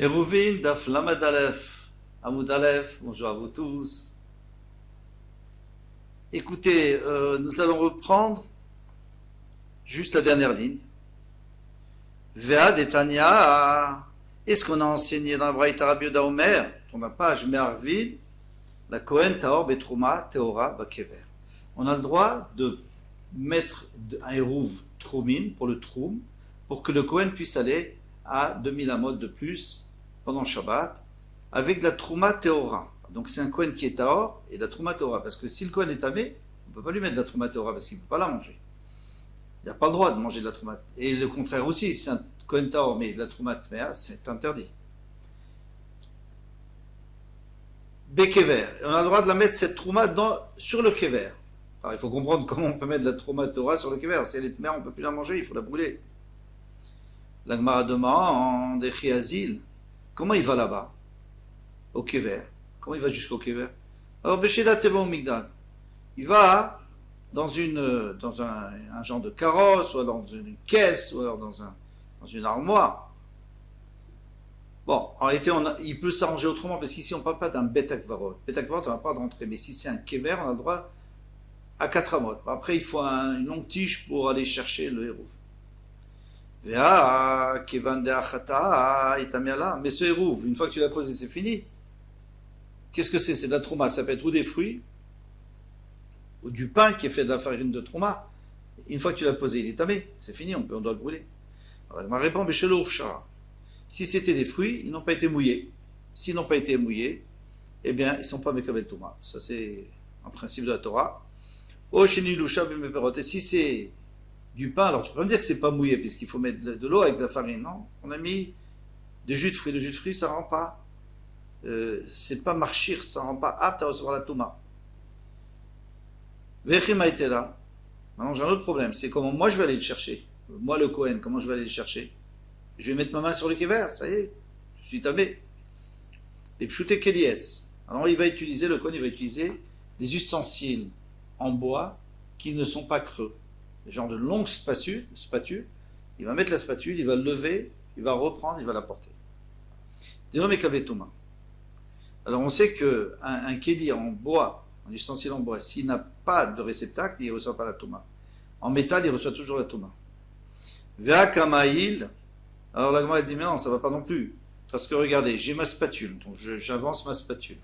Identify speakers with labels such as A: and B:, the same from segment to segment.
A: Hérouvine, Daf Lamed Aleph, Hamoud Aleph, bonjour à vous tous. Écoutez, nous allons reprendre juste la dernière ligne. Ve'ad et Tanya, est-ce qu'on a enseigné dans la Braïta Rabbi Yehuda Omer, dans la page Me'arvin, la Kohen Taor Betrouma Teora Bakever. On a le droit de mettre un hérouv Troumin pour le Troum, pour que le Kohen puisse aller à 2000 amot de plus pendant Shabbat, avec de la Trouma Teora. Donc c'est un Kohen qui est Taor et de la Trouma Teora. Parce que si le Kohen est tamé, on ne peut pas lui mettre de la Trouma Teora parce qu'il ne peut pas la manger. Il n'a pas le droit de manger de la Trouma. Et le contraire aussi, si un Kohen Taor met de la Trouma Tmea, c'est interdit. Bekever. On a le droit de la mettre cette Trouma sur le Kever. Alors il faut comprendre comment on peut mettre de la Trouma Teora sur le Kever. Si elle est Tmea, on ne peut plus la manger, il faut la brûler. La Gemara demande, Echiazil, comment il va là-bas? Au Kever. Comment il va jusqu'au Kever? Alors, Besheda Teva au Migdal. Il va dans un genre de carrosse, ou alors dans une caisse, ou alors dans une armoire. Bon, en réalité, il peut s'arranger autrement, parce qu'ici, on ne parle pas d'un Betakvarot. Betakvarot, on n'a pas de rentrée. Mais si c'est un Kever, on a le droit à 4 amot. Après, il faut une longue tige pour aller chercher le hérouv. Mais ce hérouv, une fois que tu l'as posé, c'est fini. Qu'est-ce que c'est? C'est de la trouma. Ça peut être ou des fruits, ou du pain qui est fait de la farine de trouma. Une fois que tu l'as posé, il est tamé. C'est fini, on doit le brûler. Alors, il m'a répondu, si c'était des fruits, ils n'ont pas été mouillés. S'ils n'ont pas été mouillés, eh bien, ils ne sont pas mekabel touma. Ça, c'est un principe de la Torah. Et si c'est du pain, alors tu peux me dire que c'est pas mouillé, puisqu'il faut mettre de l'eau avec de la farine, non? On a mis du jus de fruits. Le jus de fruits, ça rend pas, c'est pas marchir, ça rend pas apte à recevoir la touma. Vechima était là. Maintenant, j'ai un autre problème, c'est comment moi je vais aller le chercher. Moi, le Kohen, comment je vais aller le chercher? Je vais mettre ma main sur le kever, ça y est, je suis tamé. Les pshouté kelietz. Alors, le Kohen, il va utiliser des ustensiles en bois qui ne sont pas creux. Genre de longue spatule, il va mettre la spatule, il va le lever, il va reprendre, il va la porter. Alors on sait qu'un kéli en bois, un ustensile en bois, s'il n'a pas de réceptacle, il ne reçoit pas la touma. En métal, il reçoit toujours la touma. Vea kamaïl, alors la Gemara dit mais non, ça ne va pas non plus. Parce que regardez, j'ai ma spatule, donc j'avance ma spatule.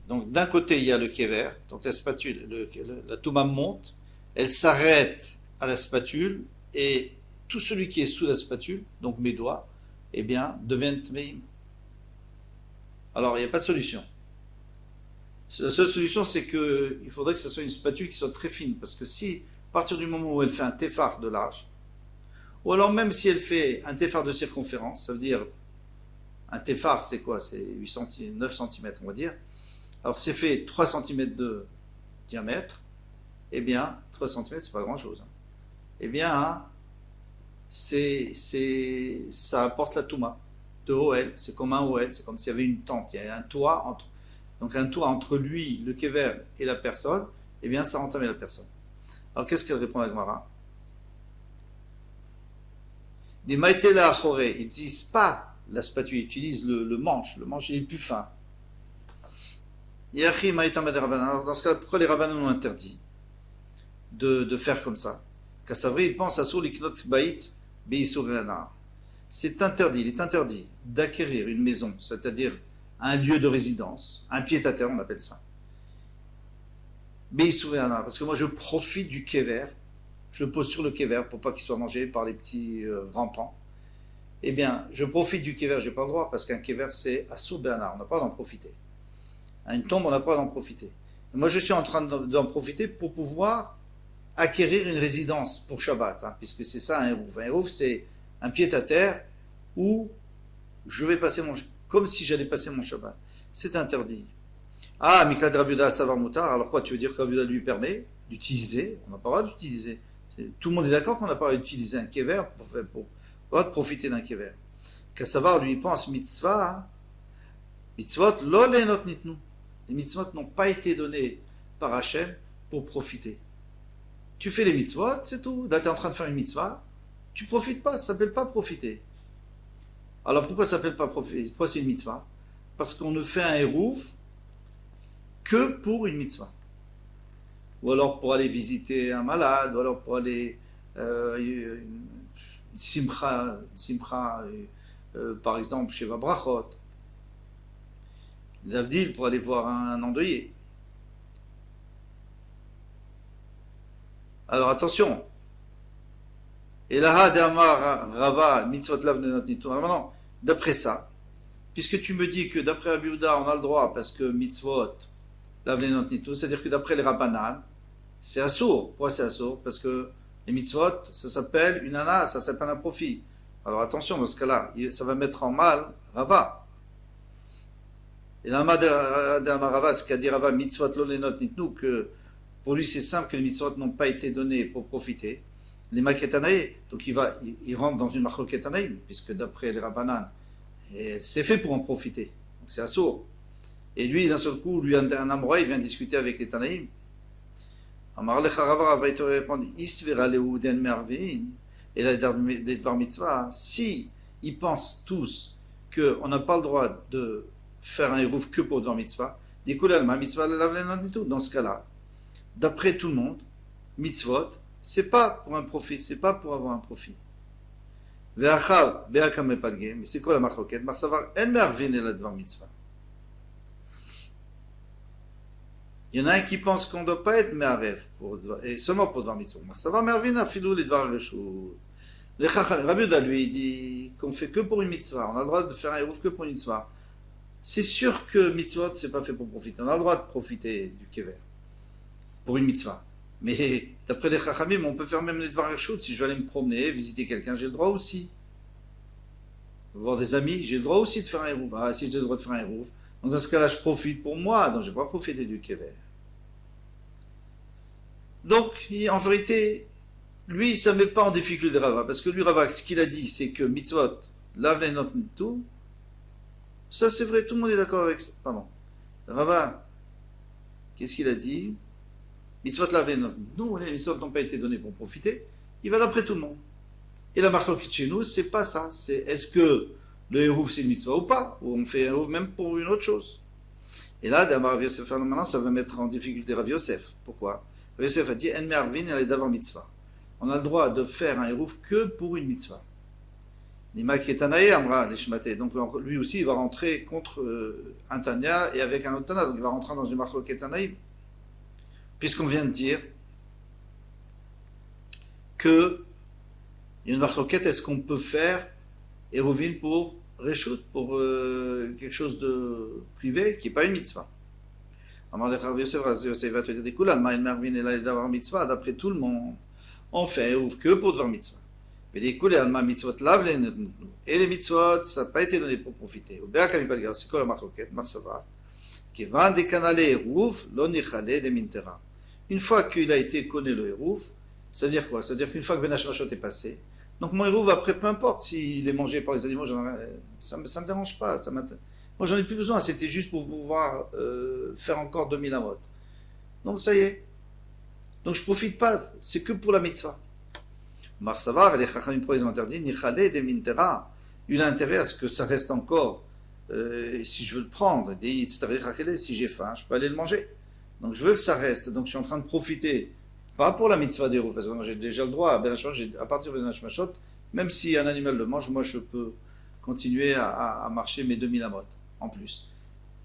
A: Donc d'un côté il y a le kever, donc la spatule, la touma monte, elle s'arrête à la spatule et tout celui qui est sous la spatule, donc mes doigts, eh bien, devient tmeim. Alors, il n'y a pas de solution. La seule solution, c'est qu'il faudrait que ce soit une spatule qui soit très fine, parce que si, à partir du moment où elle fait un téphar de large, ou alors même si elle fait un téphar de circonférence, ça veut dire, un téphar, c'est quoi? C'est 9 cm, on va dire. Alors, c'est fait 3 cm de diamètre, eh bien, 3 cm, c'est pas grand-chose. Eh bien, ça apporte la touma de OL. C'est comme un OL, c'est comme s'il y avait une tente. Il y a un toit entre lui, le kever et la personne. Eh bien, ça entame la personne. Alors, qu'est-ce qu'elle répond à la Gemara? Des maïtela achoré, ils n'utilisent pas la spatule, ils utilisent le manche. Le manche, il est plus fin. Yachi maïtam de rabbanan. Alors, dans ce cas-là, pourquoi les rabbins nous ont interdit de faire comme ça? Kassavri, il pense à sur l'iknot baït beisur anar. C'est interdit, il est interdit d'acquérir une maison, c'est-à-dire un lieu de résidence, un pied-à-terre, on appelle ça. Beisur anar, parce que moi je profite du kever, je le pose sur le kever pour pas qu'il soit mangé par les petits rampants. Eh bien, je profite du kever, j'ai pas le droit, parce qu'un kever c'est asur anar, on n'a pas d'en profiter. À une tombe, on n'a pas d'en profiter. Et moi je suis en train d'en profiter pour pouvoir acquérir une résidence pour Shabbat, puisque c'est ça un hérouv. Un hérouv, c'est un pied-à-terre où je vais passer comme si j'allais passer mon Shabbat. C'est interdit. Ah, Miklad Rabbi Yehuda Savar Mutar, alors quoi, tu veux dire que Rabbi Yehuda lui permet d'utiliser? On n'a pas le droit d'utiliser. Tout le monde est d'accord qu'on n'a pas le droit d'utiliser un kever pour profiter d'un kever. Kassavar lui pense mitzvah, mitzvot lo lenot nitnu. Les mitzvot n'ont pas été donnés par Hachem pour profiter. Tu fais les mitzvot, c'est tout. Là, tu es en train de faire une mitzvah, tu profites pas, ça s'appelle pas profiter. Alors pourquoi ça s'appelle pas prophétie? Pourquoi c'est une mitzvah? Parce qu'on ne fait un hérouf que pour une mitzvah. Ou alors pour aller visiter un malade, ou alors pour aller une simcha par exemple chez Vabrachot, l'Avdil pour aller voir un endeuillé. Alors attention. Et là, Rava, mitzvot lav nenot nitu. Alors maintenant, d'après ça, puisque tu me dis que d'après Rabbi Yehuda, on a le droit parce que mitzvot lav nenot nitu, c'est-à-dire que d'après les Rabbanan, c'est assourd. Pourquoi c'est assourd? Parce que les mitzvot, ça s'appelle une ana, ça s'appelle un profit. Alors attention, dans ce cas-là, ça va mettre en mal Rava. Et l'ama de Rava, ce qu'a dit Rava, mitzvot lo lenot nitnu, que pour lui c'est simple que les mitzvot n'ont pas été donnés pour profiter. Les maketanaï, donc il rentre dans une machoketanaïm, puisque d'après les Rabbanan, c'est fait pour en profiter. Donc c'est assourd. Et lui, d'un seul coup, lui, un Amora, il vient discuter avec les Tanaïm. Amar lecha Rava va te répondre, Isvera leuden mervin, et la Dvar Mitzvah, si ils pensent tous qu'on n'a pas le droit de faire un hérouf que pour Dvar Mitzvah, ma mitzvah le tout. Dans ce cas-là, d'après tout le monde, mitzvot, c'est pas pour un profit, c'est pas pour avoir un profit. Ve'achav be'akam mepalge, mais c'est quoi la machloket? Marsavar en mervin et la Dvar Mitzvah. Il y en a un qui pense qu'on ne doit pas être me'arev, et seulement pour Dvar Mitzvah. Marsavar mervin afilou les Dvar Reshut. Rabbi Yehuda, lui, il dit qu'on fait que pour une mitzvah. On a le droit de faire un hérouf que pour une mitzvah. C'est sûr que mitzvot, c'est pas fait pour profiter. On a le droit de profiter du kever pour une mitzvah. Mais d'après les chachamim, on peut faire même les Dvar Reshut. Si je vais aller me promener, visiter quelqu'un, j'ai le droit aussi. Voir des amis, j'ai le droit aussi de faire un hérouf. Ah, si j'ai le droit de faire un hérouf, donc dans ce cas-là, je profite pour moi, donc je ne vais pas profiter du kever. Donc, en vérité, lui, ça ne met pas en difficulté Rava, parce que lui, Rava, ce qu'il a dit, c'est que mitzvot, lav lenot nitu, ça c'est vrai, tout le monde est d'accord avec ça. Pardon. Rava, qu'est-ce qu'il a dit? Mitzvot lav lenot nitu. Non, les mitzvot n'ont pas été donnés pour profiter, il va d'après tout le monde. Et la marloquette chez nous, c'est pas ça. C'est est-ce que le hérouf c'est une mitzvah ou pas? Ou on fait un hérouf même pour une autre chose? Et là, d'Amar Rav Yosef, maintenant, ça va mettre en difficulté Rav Yosef. Pourquoi? Rav Yosef a dit, en mervin, elle est d'avant mitzvah. On a le droit de faire un hérouf que pour une mitzvah. Nima Ketanae Amra Leshmate. Donc lui aussi, il va rentrer contre un Tanya et avec un autre Tana. Donc il va rentrer dans une marloquette Ketanaïm. Puisqu'on vient de dire que il y a une marloquette, est-ce qu'on peut faire hérovine pour Reshut, pour quelque chose de privé qui n'est pas une mitzvah? Rav Yosef va te dire des coups là, le Mervin est là d'avoir mitzvah d'après tout le monde. On fait ouvre que pour devoir mitzvah. Mais les coulées alma mitzvot lav et les mitzvot, ça n'a pas été donné pour profiter. C'est quoi la marloquette? Marsava. Qui va des canalés hérouf, l'onichale des mintera. Une fois qu'il a été connu le hérouf, ça veut dire quoi? Ça veut dire qu'une fois que Ben Hashmashot est passé, donc mon hérouf après, peu importe s'il est mangé par les animaux, ça ne me dérange pas. Moi j'en ai plus besoin, c'était juste pour pouvoir faire encore 2000 amot. Donc ça y est. Donc je profite pas, c'est que pour la mitzvah. Marsavar, les chachamim pro ils ont interdit, nichale de mintera. Il a intérêt à ce que ça reste encore, si je veux le prendre, si j'ai faim, je peux aller le manger. Donc je veux que ça reste, donc je suis en train de profiter, pas pour la mitzvah des roues, parce que moi j'ai déjà le droit, à partir de Ben Hashmashot, même si un animal le mange, moi je peux continuer à marcher mes 2000 amot en plus.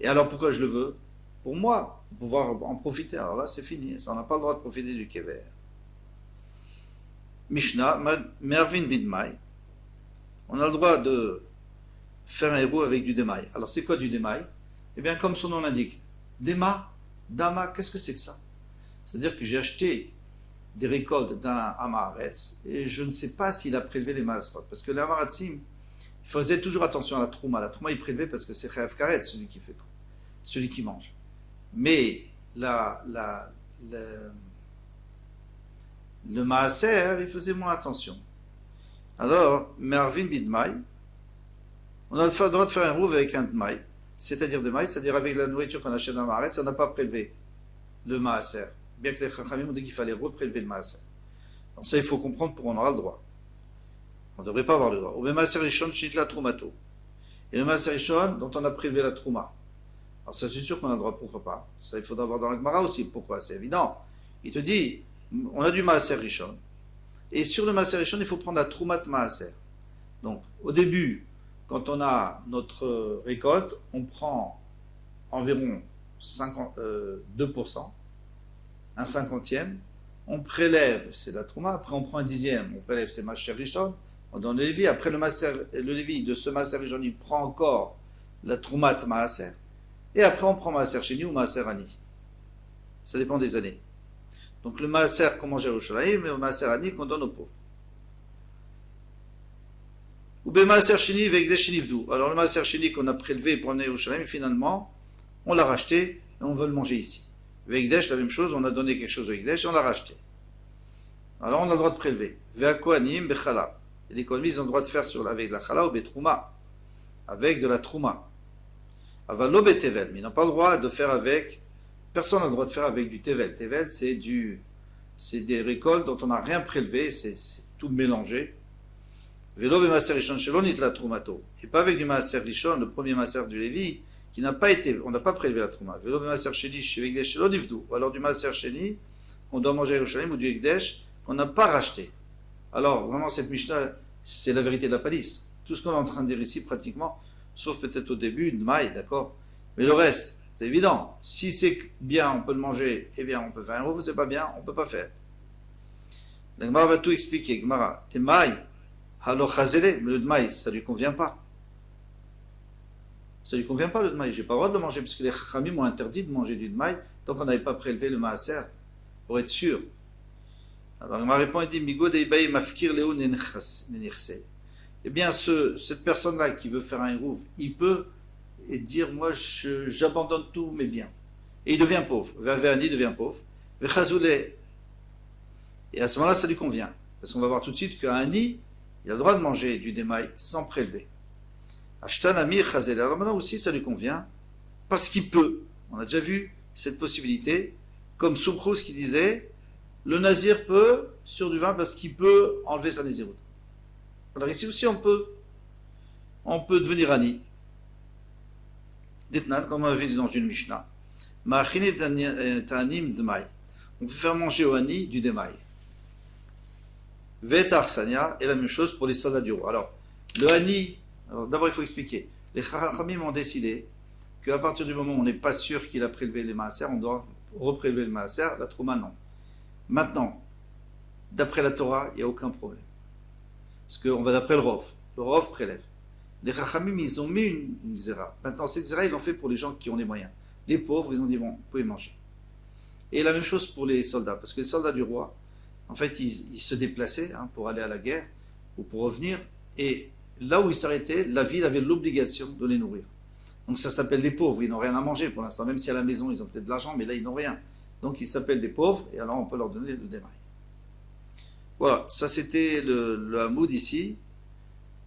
A: Et alors pourquoi je le veux? Pour moi, pour pouvoir en profiter. Alors là, c'est fini. Ça, on n'a pas le droit de profiter du kever. Mishnah, Mervin Bidmai. On a le droit de faire un héros avec du démaï. Alors, c'est quoi du démaï? Eh bien, comme son nom l'indique, Dema, Dama, qu'est-ce que c'est que ça? C'est-à-dire que j'ai acheté des récoltes d'un Amaretz et je ne sais pas s'il a prélevé les Maasrot. Parce que les Amaratzim, il faisait toujours attention à la Trouma. La Trouma, il prélevait parce que c'est Chayav Karet, celui qui mange. Mais le Maaser, il faisait moins attention. Alors, Mervin Bidmaï, on a le droit de faire un rouve avec un Dmaï, c'est-à-dire des maïs, c'est-à-dire avec la nourriture qu'on achète dans le Maaretz, on n'a pas prélevé le Maaser. Bien que les Chachamim ont dit qu'il fallait reprélever le Maaser. Donc ça, il faut comprendre pourquoi on aura le droit. On ne devrait pas avoir le droit. Ou Maaser Rishon Shitla Trumato. et le Maaser Rishon dont on a prélevé la Trouma. Alors ça c'est sûr qu'on a le droit, pourquoi pas. Ça il faudra voir dans la Gemara aussi, pourquoi, c'est évident. Il te dit, on a du Maaser Rishon, et sur le Maaser Rishon il faut prendre la Troumat Maaser. Donc au début, quand on a notre récolte, on prend environ 2%, un cinquantième, on prélève, c'est la Trouma, après on prend un dixième, on prélève, c'est Maaser Rishon, on donne le Lévi, après le Lévi de ce Maaser Rishon, il prend encore la Troumat Maaser, et après on prend Maaser Sheni ou Maaser Ani. Ça dépend des années. Donc le Maaser qu'on mange à Yerushalayim, et le Maaser Ani qu'on donne aux pauvres. Ou bien Maaser Sheni Ve'Ekdesh Nivdu. Alors le Maaser Sheni qu'on a prélevé pour amener à Yerushalayim, finalement, on l'a racheté, et on veut le manger ici. Ve'Ekdesh, la même chose, on a donné quelque chose au Ekdesh, et on l'a racheté. Alors on a le droit de prélever. Ve'Akohanim Bechala. Et les Kohanim, ils ont le droit de faire avec de la Chala ou Betrouma. Avec de la Trouma. Avalo Betevel. Mais ils n'ont pas le droit de faire avec. Personne n'a le droit de faire avec du Tevel. Tevel, c'est des récoltes dont on n'a rien prélevé, c'est tout mélangé. Velo Maaser Rishon Shelo Nitla Troumato. Et pas avec du Maaser Rishon, le premier Maaser du Lévi, qui n'a pas été, on n'a pas prélevé la Trouma. Velo Maaser Sheni Shevekdesh Shelo Nivdu. Ou alors du Maaser Sheni, qu'on doit manger à Yerushalayim, ou du Ekdesh, qu'on n'a pas racheté. Alors, vraiment, cette Mishnah, c'est la vérité de la palisse. Tout ce qu'on est en train de dire ici, pratiquement, sauf peut-être au début, une maille, d'accord? Mais le reste, c'est évident. Si c'est bien, on peut le manger, eh bien, on peut faire un roux, c'est pas bien, on peut pas faire. La Gemara va tout expliquer. Gemara, t'es maille, alors chazélé, mais le maille, ça lui convient pas. Ça lui convient pas, le maille. J'ai pas le droit de le manger, puisque les Chachamim m'ont interdit de manger du maille tant qu'on n'avait pas prélevé le maaser, pour être sûr. Alors, ma réponse est dit, Migo deibaï mafkir leo nenirse. Eh bien, cette personne-là qui veut faire un rouf, il peut dire, moi, j'abandonne tous mes biens. Et il devient pauvre. Ve'ani devient pauvre. Ve'chazoulé. Et à ce moment-là, ça lui convient. Parce qu'on va voir tout de suite qu'un Ani, il a le droit de manger du démail sans prélever. Ashtan Amir Chazélé. Alors maintenant aussi, ça lui convient. Parce qu'il peut. On a déjà vu cette possibilité. Comme Soumchrous qui disait, le nazir peut sur du vin parce qu'il peut enlever sa naziroute. Alors ici aussi on peut devenir Ani. Ditnan, comme on a vu dans une Mishnah. Ma'achine ta'anim d'maï. On peut faire manger au Ani du démaï. Ve'tar sanya, et la même chose pour les soldats du roi. Alors, le Ani, d'abord il faut expliquer. Les Chachamim ont décidé qu'à partir du moment où on n'est pas sûr qu'il a prélevé les maaser, on doit reprélever le maaser, la trouma non. Maintenant, d'après la Torah, il n'y a aucun problème. Parce qu'on va d'après le Rov. Le Rov prélève. Les Chachamim, ils ont mis une xéra. Maintenant, cette xéra, ils l'ont fait pour les gens qui ont les moyens. Les pauvres, ils ont dit, bon, vous pouvez manger. Et la même chose pour les soldats. Parce que les soldats du roi, en fait, ils se déplaçaient pour aller à la guerre ou pour revenir. Et là où ils s'arrêtaient, la ville avait l'obligation de les nourrir. Donc ça s'appelle des pauvres. Ils n'ont rien à manger pour l'instant. Même si à la maison, ils ont peut-être de l'argent, mais là, ils n'ont rien. Donc ils s'appellent des pauvres, et alors on peut leur donner le démail. Voilà, ça c'était le hamoud ici.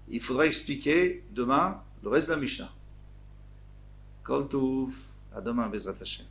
A: Il faudra expliquer demain le reste de la Mishnah. Kol Touv, à demain, Bezrat Hashem.